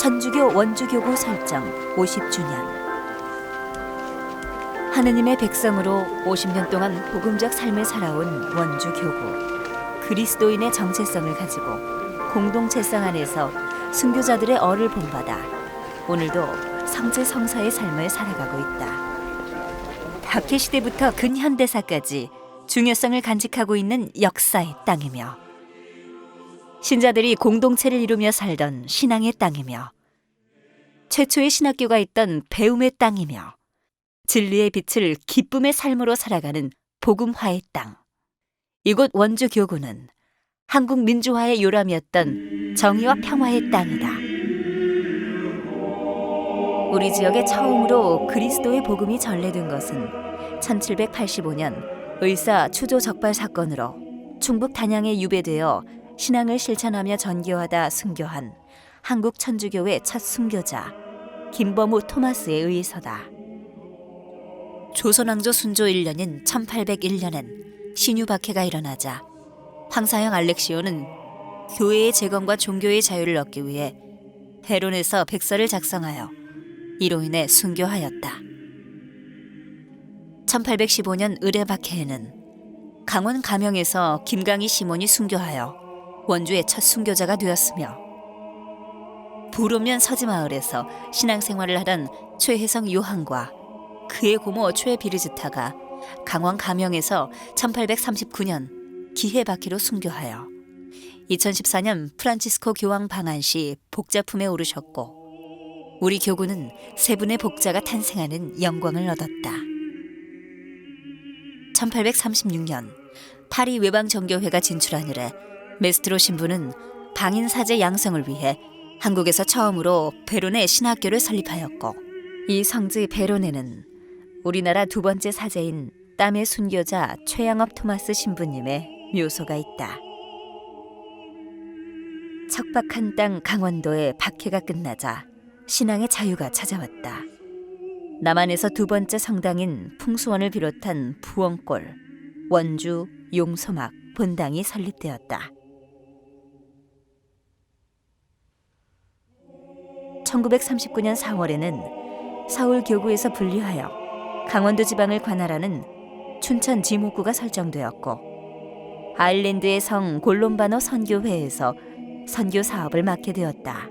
천주교 원주교구 설정 50주년. 하느님의 백성으로 50년 동안 복음적 삶을 살아온 원주교구. 그리스도인의 정체성을 가지고 공동체성 안에서 순교자들의 얼을 본받아 오늘도 성제성사의 삶을 살아가고 있다. 박해시대부터 근현대사까지 중요성을 간직하고 있는 역사의 땅이며 신자들이 공동체를 이루며 살던 신앙의 땅이며 최초의 신학교가 있던 배움의 땅이며 진리의 빛을 기쁨의 삶으로 살아가는 복음화의 땅. 이곳 원주교구는 한국 민주화의 요람이었던 정의와 평화의 땅이다. 우리 지역에 처음으로 그리스도의 복음이 전래된 것은 1785년 의사 추조 적발 사건으로 충북 단양에 유배되어 신앙을 실천하며 전교하다 순교한 한국 천주교회 첫 순교자 김범우 토마스에 의해서다. 조선왕조 순조 1년인 1801년엔 신유박해가 일어나자 황사형 알렉시오는 교회의 재건과 종교의 자유를 얻기 위해 해론에서 백서를 작성하여 이로 인해 순교하였다. 1815년 을해박해에는 강원 가명에서 김강희 시몬이 순교하여 원주의 첫 순교자가 되었으며 부로면 서지마을에서 신앙생활을 하던 최혜성 요한과 그의 고모 최비르즈타가 강원 가명에서 1839년 기해바퀴로 순교하여 2014년 프란치스코 교황 방한 시 복자품에 오르셨고 우리 교구는 세 분의 복자가 탄생하는 영광을 얻었다. 1836년 파리 외방정교회가 진출한 이래 메스트로 신부는 방인 사제 양성을 위해 한국에서 처음으로 베론에 신학교를 설립하였고 이 성지 베론에는 우리나라 두 번째 사제인 땀의 순교자 최양업 토마스 신부님의 묘소가 있다. 척박한 땅 강원도의 박해가 끝나자 신앙의 자유가 찾아왔다. 남한에서 두 번째 성당인 풍수원을 비롯한 부원골, 원주, 용소막, 본당이 설립되었다. 1939년 4월에는 서울교구에서 분리하여 강원도 지방을 관할하는 춘천 지목구가 설정되었고 아일랜드의 성 골롬바노 선교회에서 선교 사업을 맡게 되었다.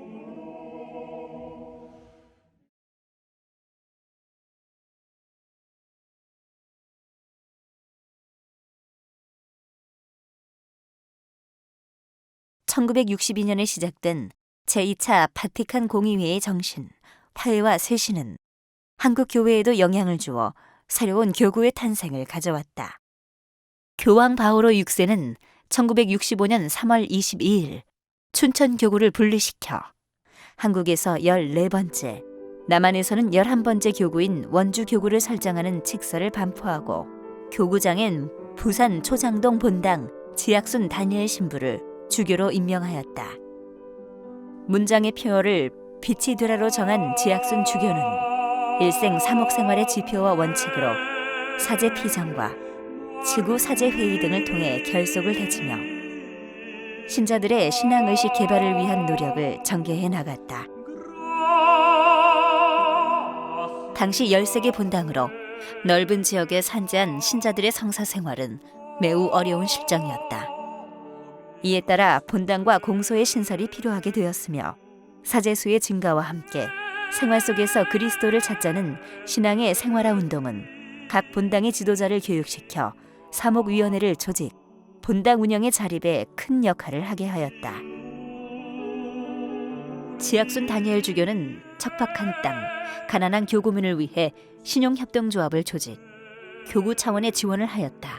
(1962년에) 시작된 제2차 바티칸 공의회의 정신, 화해와 쇄신은 한국 교회에도 영향을 주어 새로운 교구의 탄생을 가져왔다. 교황 바오로 6세는 1965년 3월 22일 춘천 교구를 분리시켜 한국에서 14번째, 남한에서는 11번째 교구인 원주 교구를 설정하는 칙서를 반포하고 교구장엔 부산 초장동 본당 지학순 다니엘 신부를 주교로 임명하였다. 문장의 표어를 빛이 되라로 정한 지학순 주교는 일생 사목 생활의 지표와 원칙으로 사제 피정과 지구 사제 회의 등을 통해 결속을 다지며 신자들의 신앙의식 개발을 위한 노력을 전개해 나갔다. 당시 13개 본당으로 넓은 지역에 산재한 신자들의 성사 생활은 매우 어려운 실정이었다. 이에 따라 본당과 공소의 신설이 필요하게 되었으며 사제수의 증가와 함께 생활 속에서 그리스도를 찾자는 신앙의 생활화 운동은 각 본당의 지도자를 교육시켜 사목위원회를 조직, 본당 운영의 자립에 큰 역할을 하게 하였다. 지학순 다니엘 주교는 척박한 땅, 가난한 교구민을 위해 신용협동조합을 조직, 교구 차원의 지원을 하였다.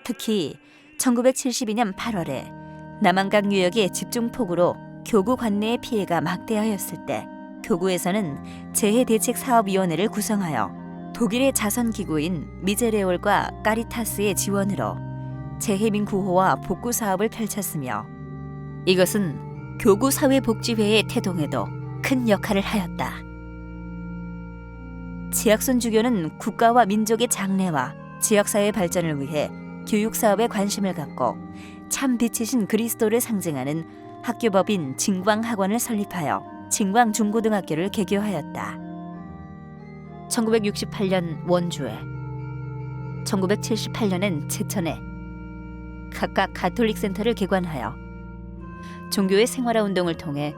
특히 1972년 8월에 남한강 유역의 집중폭우로 교구 관내의 피해가 막대하였을 때 교구에서는 재해대책사업위원회를 구성하여 독일의 자선기구인 미제레올과 까리타스의 지원으로 재해민 구호와 복구 사업을 펼쳤으며 이것은 교구 사회복지회의 태동에도 큰 역할을 하였다. 지학순 주교는 국가와 민족의 장래와 지역사회 발전을 위해 교육사업에 관심을 갖고 참 빛이신 그리스도를 상징하는 학교법인 진광학원을 설립하여 진광중고등학교를 개교하였다. 1968년 원주에, 1978년엔 제천에 각각 가톨릭 센터를 개관하여 종교의 생활화 운동을 통해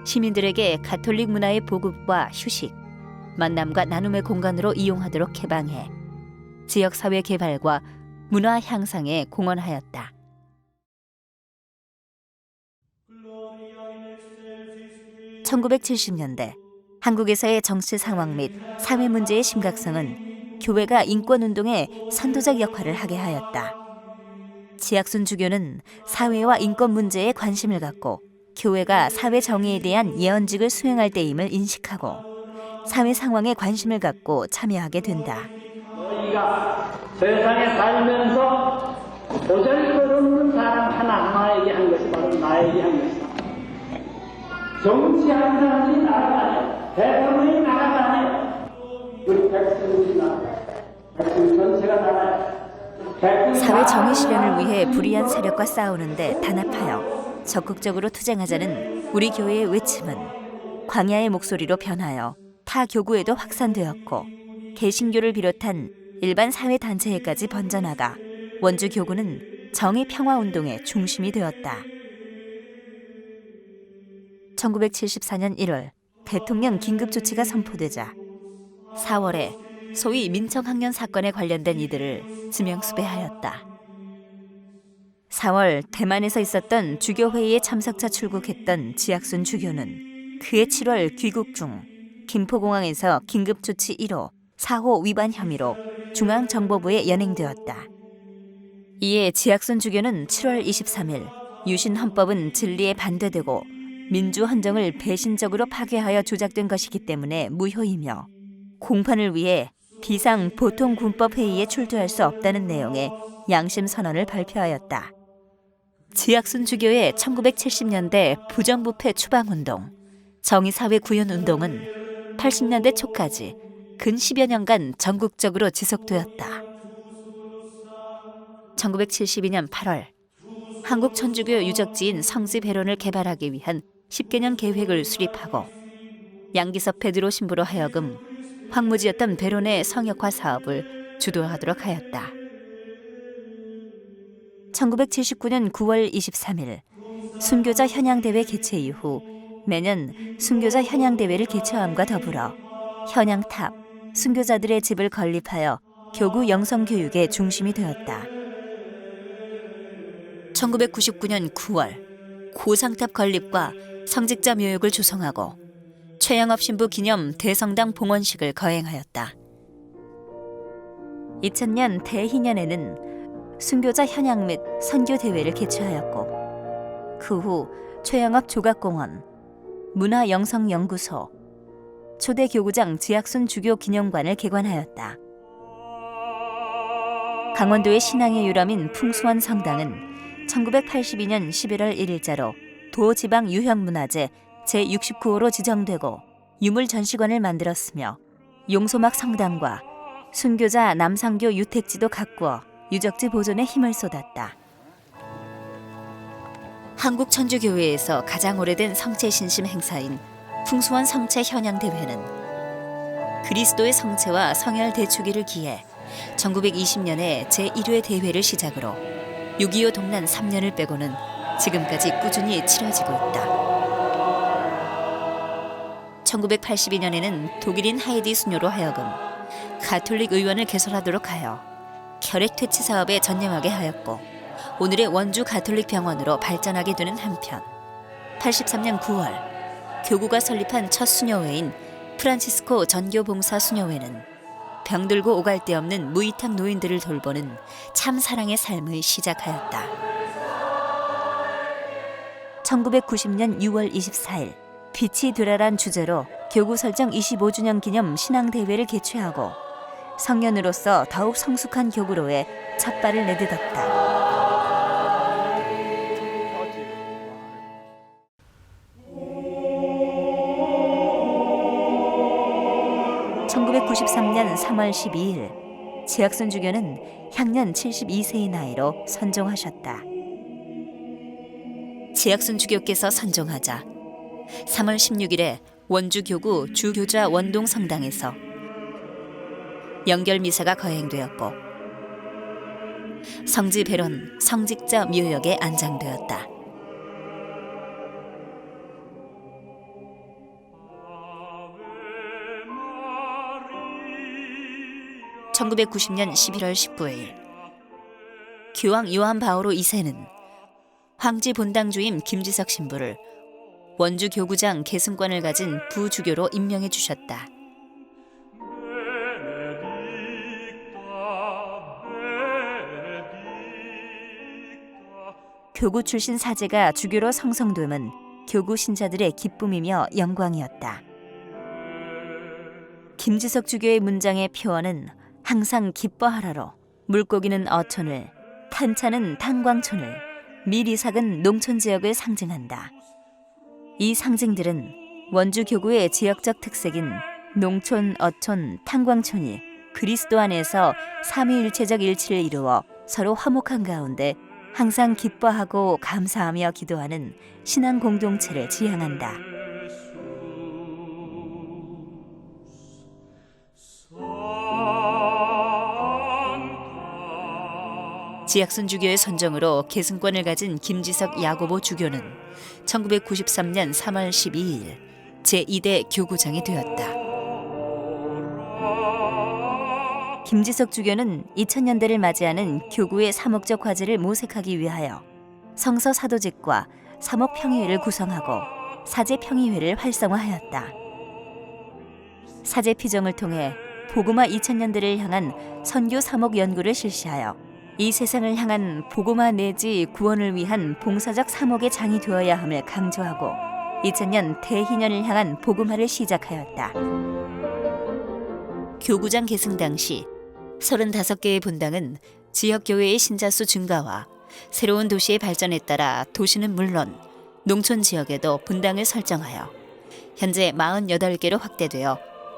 시민들에게 가톨릭 문화의 보급과 휴식, 만남과 나눔의 공간으로 이용하도록 개방해 지역사회 개발과 문화 향상에 공헌하였다. 1970년대 한국에서의 정치 상황 및 사회 문제의 심각성은 교회가 인권운동에 선도적 역할을 하게 하였다. 지학순 주교는 사회와 인권 문제에 관심을 갖고 교회가 사회 정의에 대한 예언직을 수행할 때임을 인식하고 사회 상황에 관심을 갖고 참여하게 된다. 너희가 세상에 살면서 보잘것없는 사람 하나하나에게 한 것이 바로 나에게 한 것이다. 정치하는 사람이 나라가 아니야. 대통령이 나라가 아니야. 우리 백성이 나라. 백성 전체가 나라야. 사회 정의 실현을 위해 불의한 세력과 싸우는데 단합하여 적극적으로 투쟁하자는 우리 교회의 외침은 광야의 목소리로 변하여 타 교구에도 확산되었고 개신교를 비롯한 일반 사회 단체에까지 번져나가 원주 교구는 정의 평화 운동의 중심이 되었다. 1974년 1월 대통령 긴급 조치가 선포되자 4월에 소위 민청학년 사건에 관련된 이들을 지명수배하였다. 4월 대만에서 있었던 주교회의에 참석차 출국했던 지학순 주교는 그해 7월 귀국 중 김포공항에서 긴급조치 1호 4호 위반 혐의로 중앙정보부에 연행되었다. 이에 지학순 주교는 7월 23일 유신 헌법은 진리에 반대되고 민주헌정을 배신적으로 파괴하여 조작된 것이기 때문에 무효이며 공판을 위해 비상 보통군법회의에 출두할 수 없다는 내용의 양심 선언을 발표하였다. 지학순 주교의 1970년대 부정부패 추방운동, 정의사회 구현운동은 80년대 초까지 근 10여 년간 전국적으로 지속되었다. 1972년 8월 한국 천주교 유적지인 성지 배론을 개발하기 위한 10개년 계획을 수립하고 양기섭 베드로 신부로 하여금 황무지였던 배론의 성역화 사업을 주도하도록 하였다. 1979년 9월 23일 순교자 현양대회 개최 이후 매년 순교자 현양대회를 개최함과 더불어 현양탑, 순교자들의 집을 건립하여 교구 영성교육의 중심이 되었다. 1999년 9월 고상탑 건립과 성직자 묘역을 조성하고 최영업 신부 기념 대성당 봉헌식을 거행하였다. 2000년 대희년에는 순교자 현양 및 선교 대회를 개최하였고 그 후 최영업 조각공원, 문화영성연구소, 초대 교구장 지학순 주교 기념관을 개관하였다. 강원도의 신앙의 유람인 풍수원 성당은 1982년 11월 1일자로 도지방 유형문화재 제69호로 지정되고 유물전시관을 만들었으며 용소막 성당과 순교자 남상교 유택지도 가꾸어 유적지 보존에 힘을 쏟았다. 한국천주교회에서 가장 오래된 성체 신심 행사인 풍수원 성체 현양대회는 그리스도의 성체와 성혈 대축일을 기해 1920년에 제1회 대회를 시작으로 6.25 동란 3년을 빼고는 지금까지 꾸준히 치러지고 있다. 1982년에는 독일인 하이디 수녀로 하여금 가톨릭 의원을 개설하도록 하여 혈액 퇴치 사업에 전념하게 하였고 오늘의 원주 가톨릭 병원으로 발전하게 되는 한편 83년 9월 교구가 설립한 첫 수녀회인 프란치스코 전교봉사 수녀회는 병들고 오갈 데 없는 무이탁 노인들을 돌보는 참 사랑의 삶을 시작하였다. 1990년 6월 24일 빛이 되라란 주제로 교구 설정 25주년 기념 신앙대회를 개최하고 성년으로서 더욱 성숙한 교구로에 첫 발을 내딛었다. 1993년 3월 12일 지학순 주교는 향년 72세의 나이로 선종하셨다. 지학순 주교께서 선종하자 3월 16일에 원주 교구 주교자 원동 성당에서 영결 미사가 거행되었고 성지 배론 성직자 묘역에 안장되었다. (1990년 11월 19일) 교황 요한 바오로 2세는 황지 본당주임 김지석 신부를 원주 교구장 계승권을 가진 부주교로 임명해 주셨다. 교구 출신 사제가 주교로 성성됨은 교구 신자들의 기쁨이며 영광이었다. 김지석 주교의 문장의 표어는 항상 기뻐하라로 물고기는 어촌을, 탄차는 탄광촌을, 미리삭은 농촌 지역을 상징한다. 이 상징들은 원주 교구의 지역적 특색인 농촌, 어촌, 탄광촌이 그리스도 안에서 삼위일체적 일치를 이루어 서로 화목한 가운데 항상 기뻐하고 감사하며 기도하는 신앙 공동체를 지향한다. 지학순 주교의 선정으로 계승권을 가진 김지석 야고보 주교는 1993년 3월 12일 제2대 교구장이 되었다. 김지석 주교는 2000년대를 맞이하는 교구의 사목적 과제를 모색하기 위하여 성서 사도직과 사목평의회를 구성하고 사제평의회를 활성화하였다. 사제피정을 통해 복음화 2000년대를 향한 선교 사목 연구를 실시하여 이 세상을 향한 복음화 내지 구원을 위한 봉사적 사목의 장이 되어야 함을 강조하고 2000년 대희년을 향한 복음화를 시작하였다. 교구장 계승 당시 35개의 본당은 지역교회의 신자수 증가와 새로운 도시의 발전에 따라 도시는 물론 농촌 지역에도 본당을 설정하여 현재 48개로 확대되어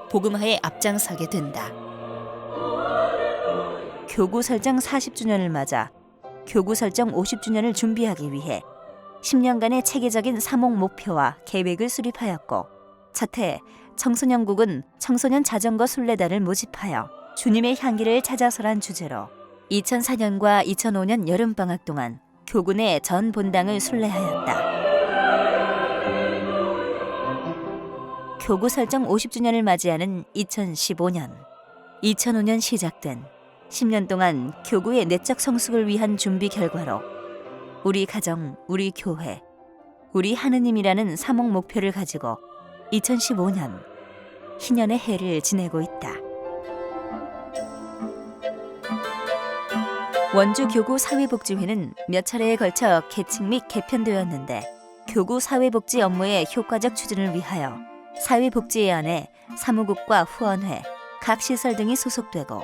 복음화에 앞장서게 된다. 교구 설정 40주년을 맞아 교구 설정 50주년을 준비하기 위해 10년간의 체계적인 사목 목표와 계획을 수립하였고 첫해 청소년국은 청소년 자전거 순례단을 모집하여 주님의 향기를 찾아서란 주제로 2004년과 2005년 여름방학 동안 교구 내 전 본당을 순례하였다. 교구 설정 50주년을 맞이하는 2015년, 2005년 시작된 10년 동안 교구의 내적 성숙을 위한 준비 결과로 우리 가정, 우리 교회, 우리 하느님이라는 사목 목표를 가지고 2015년 희년의 해를 지내고 있다. 원주 교구 사회복지회는 몇 차례에 걸쳐 개칭 및 개편되었는데 교구 사회복지 업무의 효과적 추진을 위하여 사회복지회안에 사무국과 후원회, 각 시설 등이 소속되고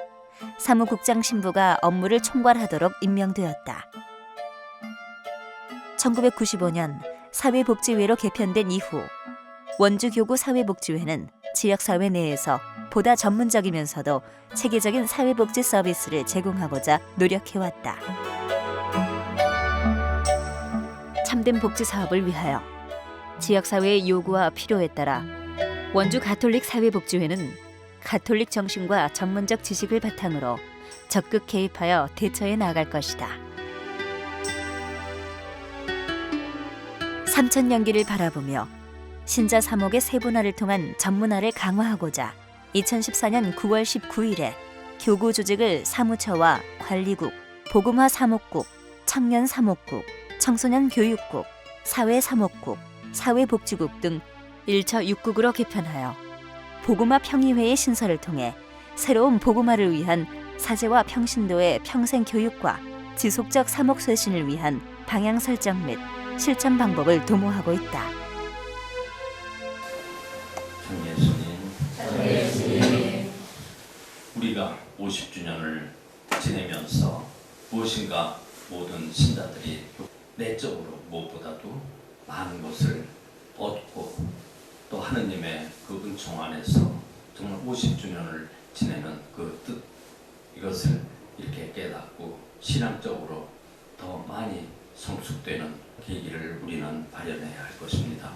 사무국장 신부가 업무를 총괄하도록 임명되었다. 1995년 사회복지회로 개편된 이후 원주교구 사회복지회는 지역사회 내에서 보다 전문적이면서도 체계적인 사회복지 서비스를 제공하고자 노력해왔다. 참된 복지 사업을 위하여 지역사회의 요구와 필요에 따라 원주 가톨릭 사회복지회는 가톨릭 정신과 전문적 지식을 바탕으로 적극 개입하여 대처해 나갈 것이다. 3000년기를 바라보며 신자 사목의 세분화를 통한 전문화를 강화하고자 2014년 9월 19일에 교구 조직을 사무처와 관리국, 복음화 사목국, 청년 사목국, 청소년 교육국, 사회 사목국, 사회복지국 등 1처 6국으로 개편하여 복음화 평의회의 신설을 통해 새로운 복음화를 위한 사제와 평신도의 평생 교육과 지속적 사목 쇄신을 위한 방향 설정 및 실천 방법을 도모하고 있다. 전 예수님, 우리가 50주년을 지내면서 무엇인가 모든 신자들이 내적으로 무엇보다도 많은 것을 얻고 또 하느님의 그 은총 안에서 정말 50주년을 지내는 그 뜻, 이것을 이렇게 깨닫고 신앙적으로 더 많이 성숙되는 계기를 우리는 마련해야 할 것입니다.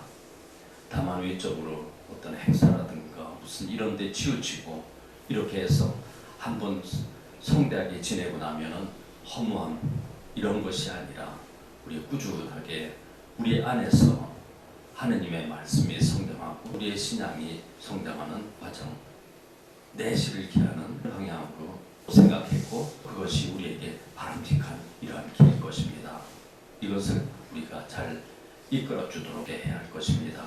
다만 외적으로 어떤 행사라든가 무슨 이런 데 치우치고 이렇게 해서 한번 성대하게 지내고 나면은 허무함 이런 것이 아니라 우리 꾸준하게 우리 안에서 하느님의 말씀이 성장하고 우리의 신앙이 성장하는 과정, 내실을 기하는 방향으로 생각했고 그것이 우리에게 바람직한 이러한 길일 것입니다. 이것을 우리가 잘 이끌어 주도록 해야 할 것입니다.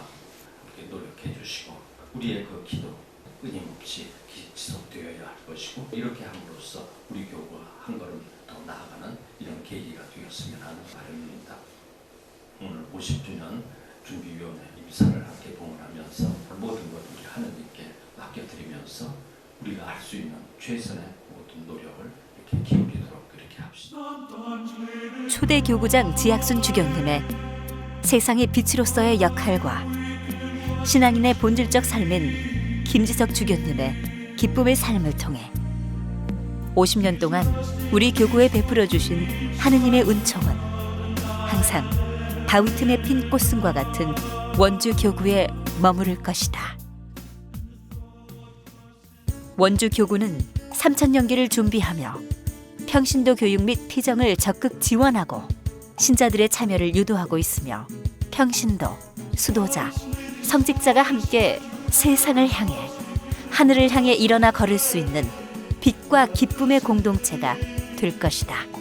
이렇게 노력해 주시고 우리의 그 기도 끊임없이 지속되어야 할 것이고 이렇게 함으로써 우리 교구가 한 걸음 더 나아가는 이런 계기가 되었으면 하는 바람입니다. 오늘 50주년 준비위원회 임사를 함께 봉헌하면서 모든 것 우리 하느님께 맡겨드리면서 우리가 할 수 있는 최선의 모든 노력을 이렇게 기울이도록 그렇게 합시다. 초대 교구장 지학순 주교님의 세상의 빛으로서의 역할과 신앙인의 본질적 삶인 김지석 주교님의 기쁨의 삶을 통해 50년 동안 우리 교구에 베풀어 주신 하느님의 은총은 항상 바위 틈에 핀 꽃순과 같은 원주 교구에 머무를 것이다. 원주 교구는 3000년기를 준비하며 평신도 교육 및 피정을 적극 지원하고 신자들의 참여를 유도하고 있으며 평신도, 수도자, 성직자가 함께 세상을 향해 하늘을 향해 일어나 걸을 수 있는 빛과 기쁨의 공동체가 될 것이다.